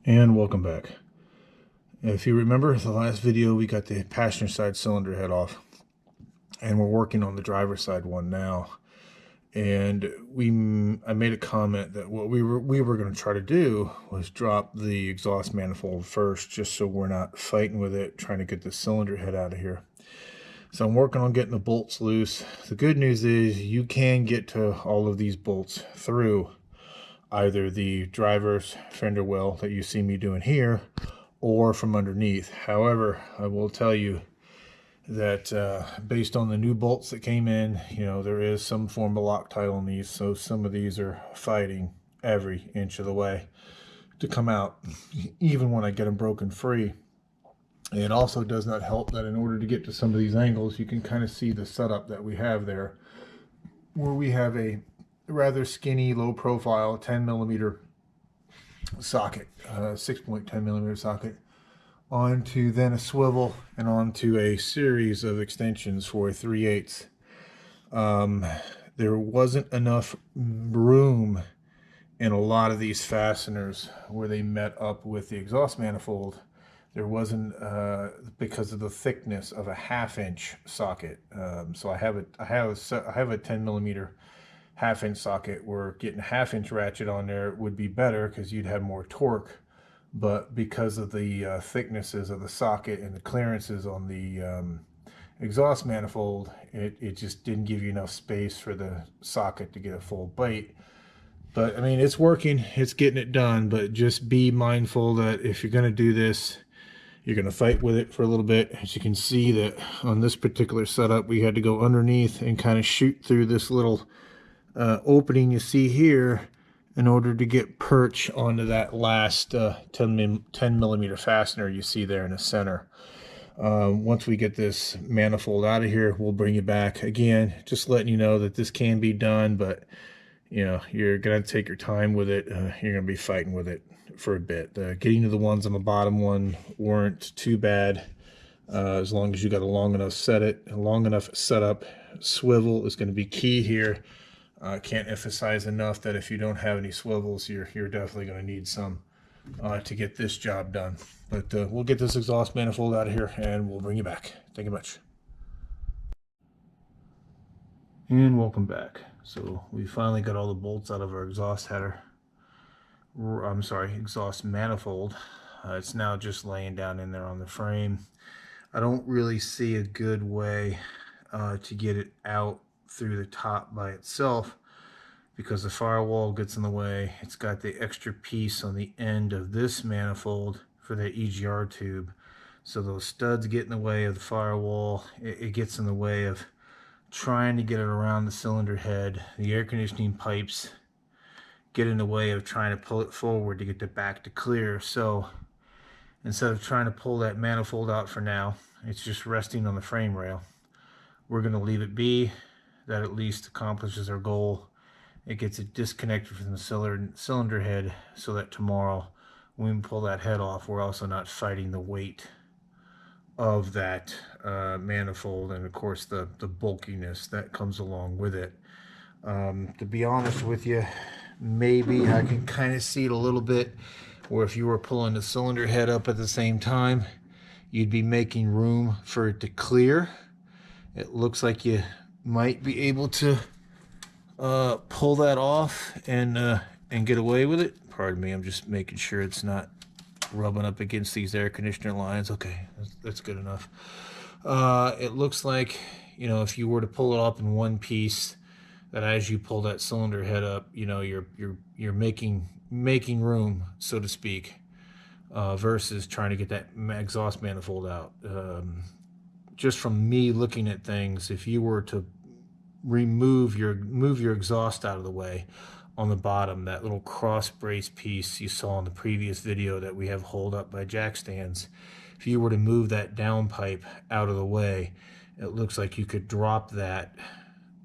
And welcome back. If you remember the last video, we got the passenger side cylinder head off, and we're working on the driver's side one now. And I made a comment that what we were going to try to do was drop the exhaust manifold first, just so we're not fighting with it, trying to get the cylinder head out of here. So I'm working on getting the bolts loose. The good news is you can get to all of these bolts through either the driver's fender well that you see me doing here, or from underneath. However, I will tell you that based on the new bolts that came in, there is some form of Loctite on these, so some of these are fighting every inch of the way to come out, even when I get them broken free. It also does not help that in order to get to some of these angles, you can kind of see the setup that we have there, where we have a rather skinny, low profile 10 millimeter socket, 6.10 millimeter socket, onto then a swivel and onto a series of extensions for a 3/8. There wasn't enough room in a lot of these fasteners where they met up with the exhaust manifold. There wasn't, because of the thickness of a 1/2 inch socket. So I have a 10 millimeter 1/2 inch socket, where getting a 1/2 inch ratchet on there would be better because you'd have more torque. But because of the thicknesses of the socket and the clearances on the exhaust manifold, it just didn't give you enough space for the socket to get a full bite. But I mean, it's working, it's getting it done, but just be mindful that if you're going to do this, you're going to fight with it for a little bit. As you can see, that on this particular setup, we had to go underneath and kind of shoot through this little opening you see here in order to get perch onto that last 10 millimeter fastener you see there in the center. Once we get this manifold out of here, we'll bring you back. Again, just letting you know that this can be done, but you're going to take your time with it. You're going to be fighting with it for a bit. Getting to the ones on the bottom one weren't too bad, as long as you got a long enough setup. Swivel is going to be key here. I can't emphasize enough that if you don't have any swivels, you're definitely going to need some to get this job done. But we'll get this exhaust manifold out of here and we'll bring you back. Thank you much. And welcome back. So we finally got all the bolts out of our exhaust header. I'm sorry, exhaust manifold. It's now just laying down in there on the frame. I don't really see a good way to get it out through the top by itself, because the firewall gets in the way. It's got the extra piece on the end of this manifold for the EGR tube, so those studs get in the way of the firewall. It gets in the way of trying to get it around the cylinder head. The air conditioning pipes get in the way of trying to pull it forward to get it back to clear. So instead of trying to pull that manifold out for now, it's just resting on the frame rail. We're going to leave it be. That at least accomplishes our goal. It gets it disconnected from the cylinder head, so that tomorrow when we pull that head off, we're also not fighting the weight of that manifold, and of course the bulkiness that comes along with it. To be honest with you, maybe I can kind of see it a little bit, where if you were pulling the cylinder head up at the same time, you'd be making room for it to clear. It looks like you might be able to pull that off and get away with it. Pardon me, I'm just making sure it's not rubbing up against these air conditioner lines. Okay, that's good enough. It looks like, if you were to pull it up in one piece, that as you pull that cylinder head up, you're making room, so to speak, versus trying to get that exhaust manifold out. Just from me looking at things, if you were to move your exhaust out of the way on the bottom, that little cross brace piece you saw in the previous video that we have hauled up by jack stands, if you were to move that down pipe out of the way, it looks like you could drop that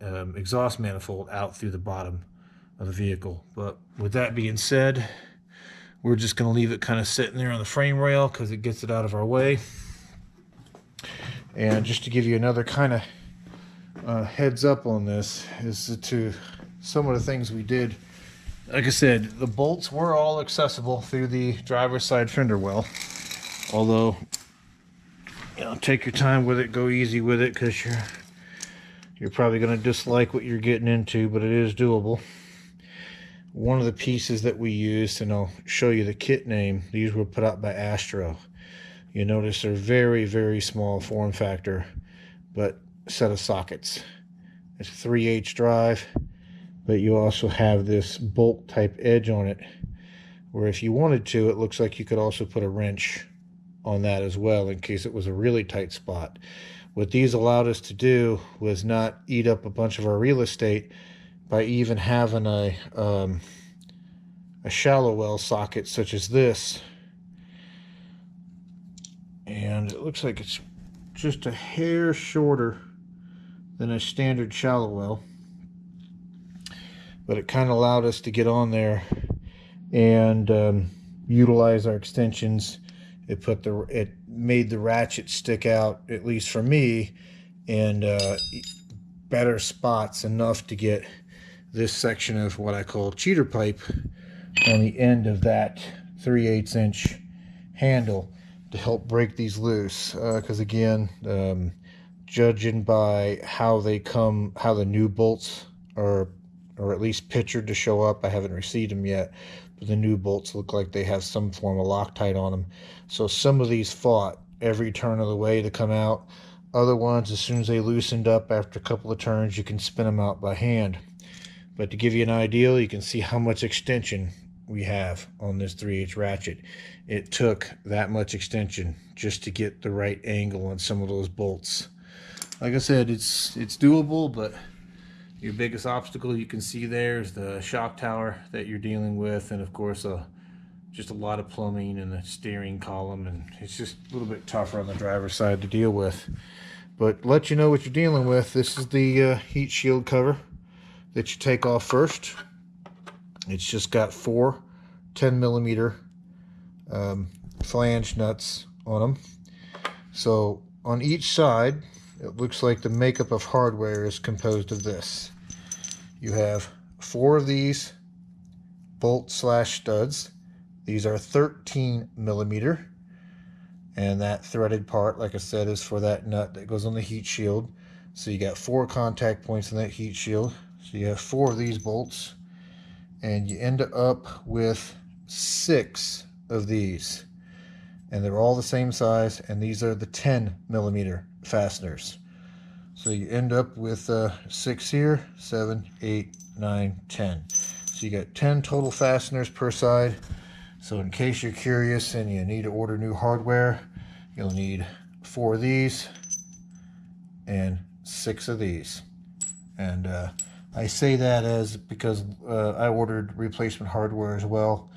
exhaust manifold out through the bottom of the vehicle. But with that being said, we're just going to leave it kind of sitting there on the frame rail because it gets it out of our way. And just to give you another kind of heads up on this, is to some of the things we did Like I said, the bolts were all accessible through the driver's side fender well. Although, you know, take your time with it, go easy with it, because you're probably going to dislike what you're getting into, but it is doable. One of the pieces that we used, and I'll show you the kit name, these were put out by Astro. You notice they're very, very small form factor, but set of sockets. It's a 3/8 drive, but you also have this bolt type edge on it, where if you wanted to, it looks like you could also put a wrench on that as well in case it was a really tight spot. What these allowed us to do was not eat up a bunch of our real estate by even having a shallow well socket such as this. And it looks like it's just a hair shorter than a standard shallow well, but it kind of allowed us to get on there and utilize our extensions. It made the ratchet stick out, at least for me, and better spots enough to get this section of what I call cheater pipe on the end of that 3/8 inch handle to help break these loose. Because again, judging by how they come, how the new bolts are, or at least pictured to show up, I haven't received them yet, but the new bolts look like they have some form of Loctite on them. So some of these fought every turn of the way to come out. Other ones, as soon as they loosened up after a couple of turns, you can spin them out by hand. But to give you an idea, you can see how much extension we have on this 3/8 ratchet. It took that much extension just to get the right angle on some of those bolts. Like I said, it's doable, but your biggest obstacle you can see there is the shock tower that you're dealing with, and of course just a lot of plumbing and the steering column, and it's just a little bit tougher on the driver's side to deal with. But let you know what you're dealing with. This is the heat shield cover that you take off first. It's just got 4 10mm flange nuts on them. So on each side, it looks like the makeup of hardware is composed of this. You have 4 of these bolt/studs. These are 13mm, and that threaded part, like I said, is for that nut that goes on the heat shield. So you got 4 contact points on that heat shield. So you have 4 of these bolts, and you end up with 6 of these, and they're all the same size, and these are the 10mm fasteners. So you end up with 6 here, 7, 8, 9, 10. So you got 10 total fasteners per side. So in case you're curious and you need to order new hardware, you'll need 4 of these and 6 of these. And I say that as because I ordered replacement hardware as well,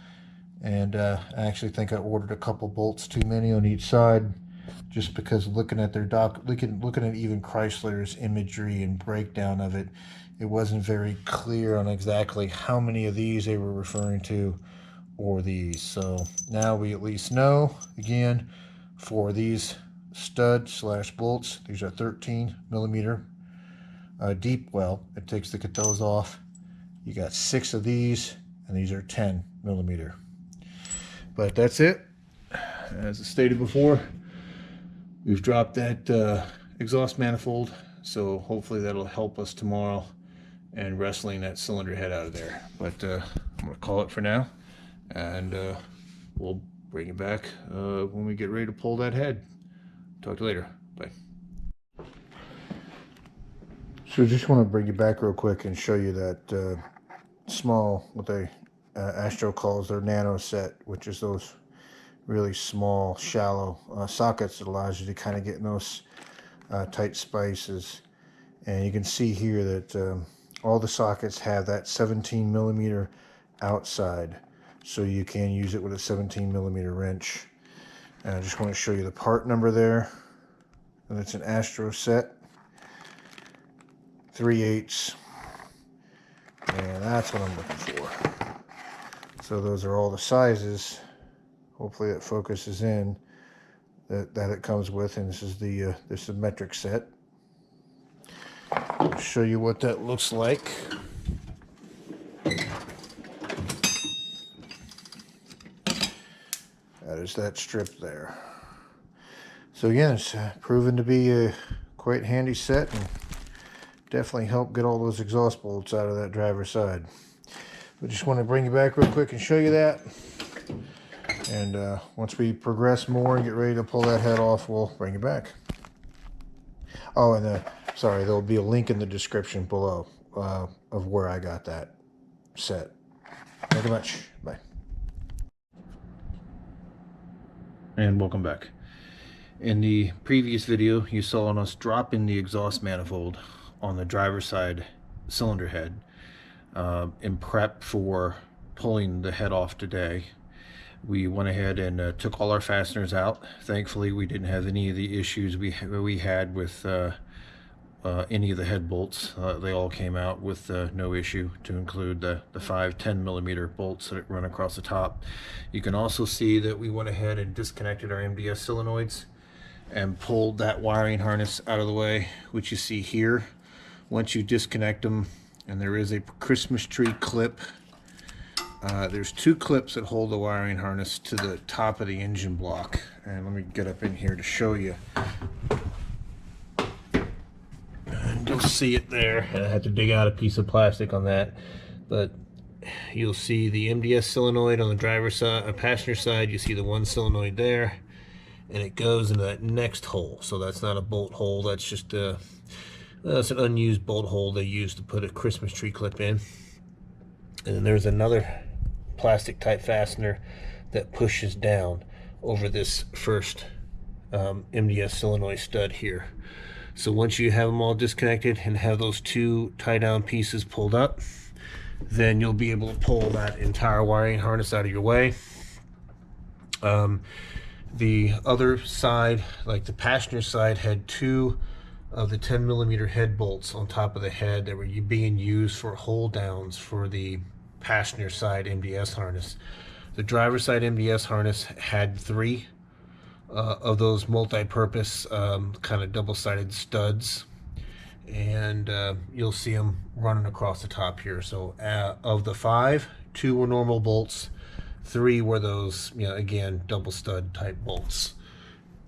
and I actually think I ordered a couple bolts too many on each side, just because looking at their looking at even Chrysler's imagery and breakdown of it, it wasn't very clear on exactly how many of these they were referring to or these. So now we at least know, again, for these stud/bolts, these are 13mm deep well. It takes to get those off. You got 6 of these, and these are 10mm. But that's it. As I stated before, we've dropped that exhaust manifold, so hopefully that'll help us tomorrow in wrestling that cylinder head out of there. But I'm going to call it for now, and we'll bring it back when we get ready to pull that head. Talk to you later. Bye. So just want to bring you back real quick and show you that small, what they Astro calls their Nano set, which is those really small, shallow sockets that allows you to kind of get in those tight spaces. And you can see here that all the sockets have that 17mm outside, so you can use it with a 17mm wrench. And I just want to show you the part number there, and it's an Astro set, 3/8, and that's what I'm looking for. So those are all the sizes. Hopefully that focuses in that it comes with, and this is the metric set. I'll show you what that looks like. That is that strip there. So again, it's proven to be a quite handy set and definitely helped get all those exhaust bolts out of that driver's side. But just want to bring you back real quick and show you that. And once we progress more and get ready to pull that head off, we'll bring it back. Oh, and sorry, there'll be a link in the description below of where I got that set. Thank you much. Bye. And welcome back. In the previous video, you saw us dropping the exhaust manifold on the driver's side cylinder head in prep for pulling the head off today. We went ahead and took all our fasteners out. Thankfully, we didn't have any of the issues we had with any of the head bolts. They all came out with no issue, to include the 5 10mm bolts that run across the top. You can also see that we went ahead and disconnected our MDS solenoids and pulled that wiring harness out of the way, which you see here. Once you disconnect them, and there is a Christmas tree clip. There's 2 clips that hold the wiring harness to the top of the engine block. And let me get up in here to show you. And you'll see it there. I had to dig out a piece of plastic on that. But you'll see the MDS solenoid on the driver's side, passenger side. You see the 1 solenoid there. And it goes into that next hole. So that's not a bolt hole. That's just it's an unused bolt hole they used to put a Christmas tree clip in. And then there's another plastic type fastener that pushes down over this first MDS solenoid stud here. So once you have them all disconnected and have those 2 tie down pieces pulled up, then you'll be able to pull that entire wiring harness out of your way. The other side, like the passenger side, had 2 of the 10mm head bolts on top of the head that were being used for hold downs for the passenger side MDS harness. The driver's side MDS harness had 3 of those multi-purpose kind of double-sided studs, and you'll see them running across the top here. So of the 5, 2 were normal bolts, 3 were those, you know, again, double stud type bolts.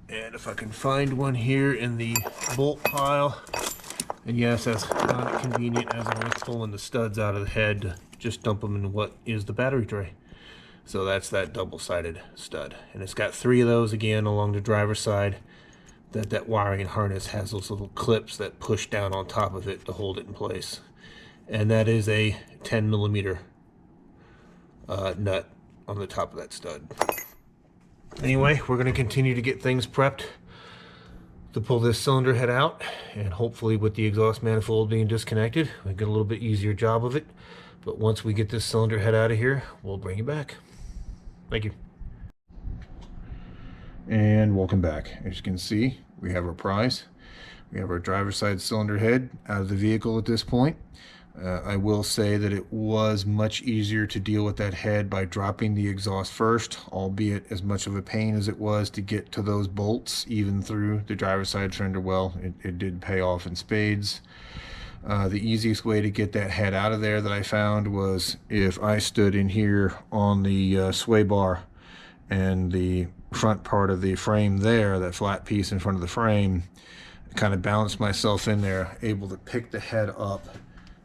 And if I can find one here in the bolt pile, and yes, that's not convenient as I'm pulling the studs out of the head to just dump them in what is the battery tray. So that's that double-sided stud, and it's got 3 of those again along the driver's side. That wiring harness has those little clips that push down on top of it to hold it in place, and that is a 10mm nut on the top of that stud. Anyway, we're going to continue to get things prepped to pull this cylinder head out, and hopefully with the exhaust manifold being disconnected, we get a little bit easier job of it. But once we get this cylinder head out of here, we'll bring it back. Thank you. And welcome back. As you can see, we have our prize. We have our driver's side cylinder head out of the vehicle at this point. I will say that it was much easier to deal with that head by dropping the exhaust first, albeit as much of a pain as it was to get to those bolts, even through the driver's side fender well, it did pay off in spades. The easiest way to get that head out of there that I found was if I stood in here on the sway bar, and the front part of the frame there, that flat piece in front of the frame, kind of balanced myself in there, able to pick the head up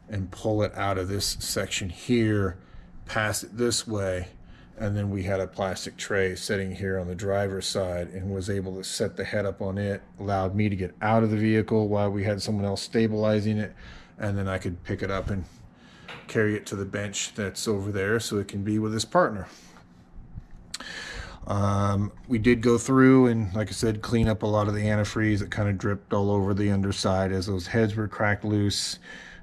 and pull it out of this section here, pass it this way, and then we had a plastic tray sitting here on the driver's side, and was able to set the head up on it, allowed me to get out of the vehicle while we had someone else stabilizing it, and then I could pick it up and carry it to the bench that's over there so it can be with his partner. We did go through and, like I said, clean up a lot of the antifreeze that kind of dripped all over the underside as those heads were cracked loose.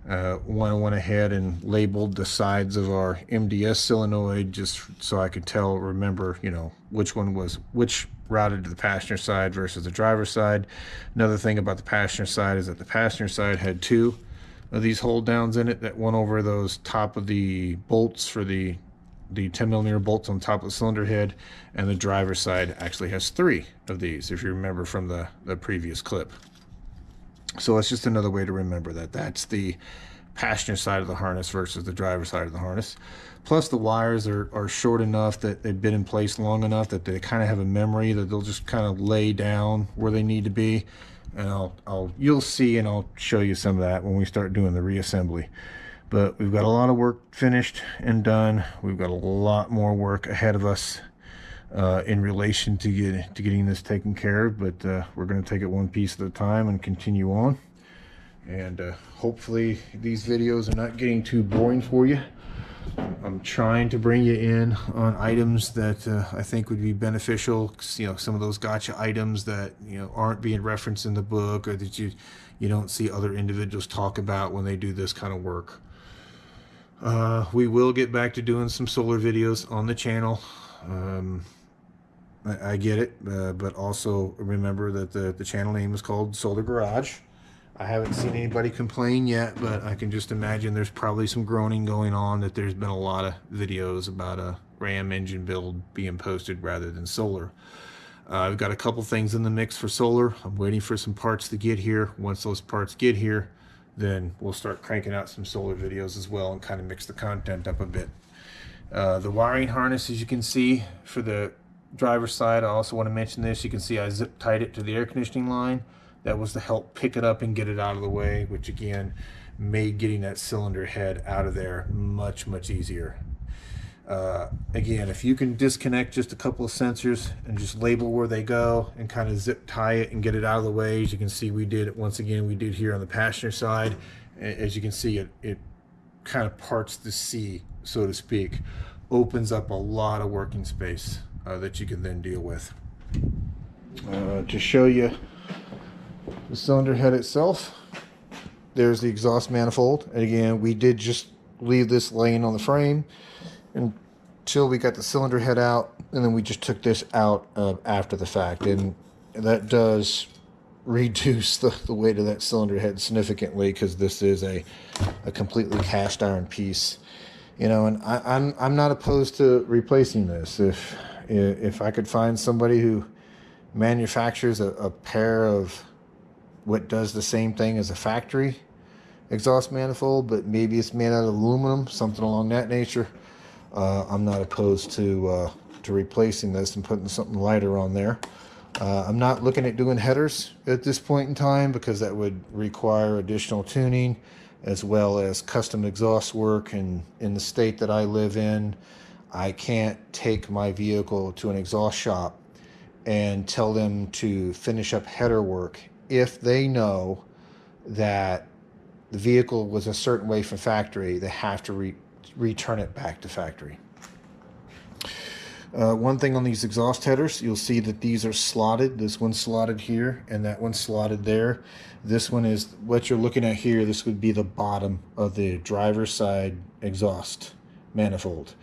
Went ahead and labeled the sides of our MDS solenoid just so I could remember, you know, which one was which routed to the passenger side versus the driver's side. Another thing about the passenger side is that the passenger side had 2 of these hold downs in it that went over those top of the bolts for the 10mm bolts on top of the cylinder head, and the driver's side actually has 3 of these, if you remember from the previous clip. So it's just another way to remember that that's the passenger side of the harness versus the driver side of the harness. Plus the wires are short enough that they've been in place long enough that they kind of have a memory that they'll just kind of lay down where they need to be. And you'll see, and I'll show you some of that when we start doing the reassembly. But we've got a lot of work finished and done. We've got a lot more work ahead of us in relation to getting this taken care of. But we're going to take it one piece at a time and continue on. And hopefully these videos are not getting too boring for you. I'm trying to bring you in on items that I think would be beneficial. You know, some of those gotcha items that, you know, aren't being referenced in the book, or that you don't see other individuals talk about when they do this kind of work. We will get back to doing some solar videos on the channel. I get it, but also remember that the channel name is called Solar Garage. I haven't seen anybody complain yet, but I can just imagine there's probably some groaning going on that there's been a lot of videos about a Ram engine build being posted rather than solar. I've got a couple things in the mix for solar. I'm waiting for some parts to get here. Once those parts get here, then we'll start cranking out some solar videos as well and kind of mix the content up a bit. The wiring harness, as you can see, for the driver's side, I also want to mention this. You can see I zip tied it to the air conditioning line. That was to help pick it up and get it out of the way, which again made getting that cylinder head out of there much easier. Again, if you can disconnect just a couple of sensors and just label where they go and kind of zip tie it and get it out of the way, as you can see we did it once again, we did here on the passenger side. As you can see, it kind of parts the sea, so to speak, opens up a lot of working space that you can then deal with. To show you the cylinder head itself, there's the exhaust manifold. And again, we did just leave this laying on the frame until we got the cylinder head out, and then we just took this out after the fact, and that does reduce the weight of that cylinder head significantly, because this is a completely cast iron piece, you know. And I'm not opposed to replacing this if I could find somebody who manufactures a pair of what does the same thing as a factory exhaust manifold, but maybe it's made out of aluminum, something along that nature. I'm not opposed to replacing this and putting something lighter on there. I'm not looking at doing headers at this point in time, because that would require additional tuning as well as custom exhaust work. And in the state that I live in, I can't take my vehicle to an exhaust shop and tell them to finish up header work if they know that the vehicle was a certain way from factory. They have to return it back to factory. One thing on these exhaust headers, you'll see that these are slotted. This one's slotted here and that one's slotted there. This one is what you're looking at here. This would be the bottom of the driver's side exhaust manifold.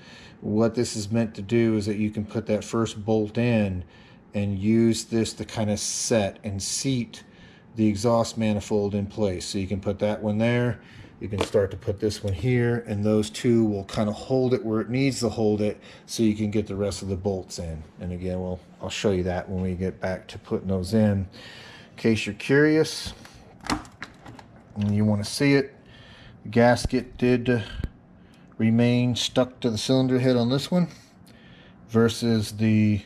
What this is meant to do is that you can put that first bolt in and use this to kind of set and seat the exhaust manifold in place. So you can put that one there, you can start to put this one here, and those two will kind of hold it where it needs to hold it, so you can get the rest of the bolts in. And again, I'll show you that when we get back to putting those in case you're curious and you want to see it. The gasket did remain stuck to the cylinder head on this one versus the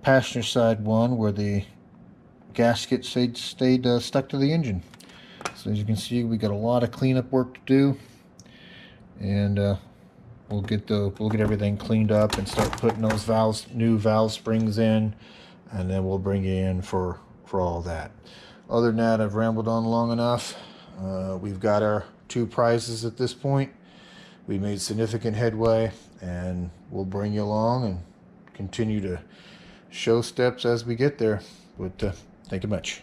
passenger side one where the gasket stayed stuck to the engine. So as you can see, we got a lot of cleanup work to do, and we'll get everything cleaned up and start putting those new valve springs in, and then we'll bring you in for all that. Other than that, I've rambled on long enough. We've got our 2 prizes at this point. We made significant headway, and we'll bring you along and continue to show steps as we get there. But thank you much.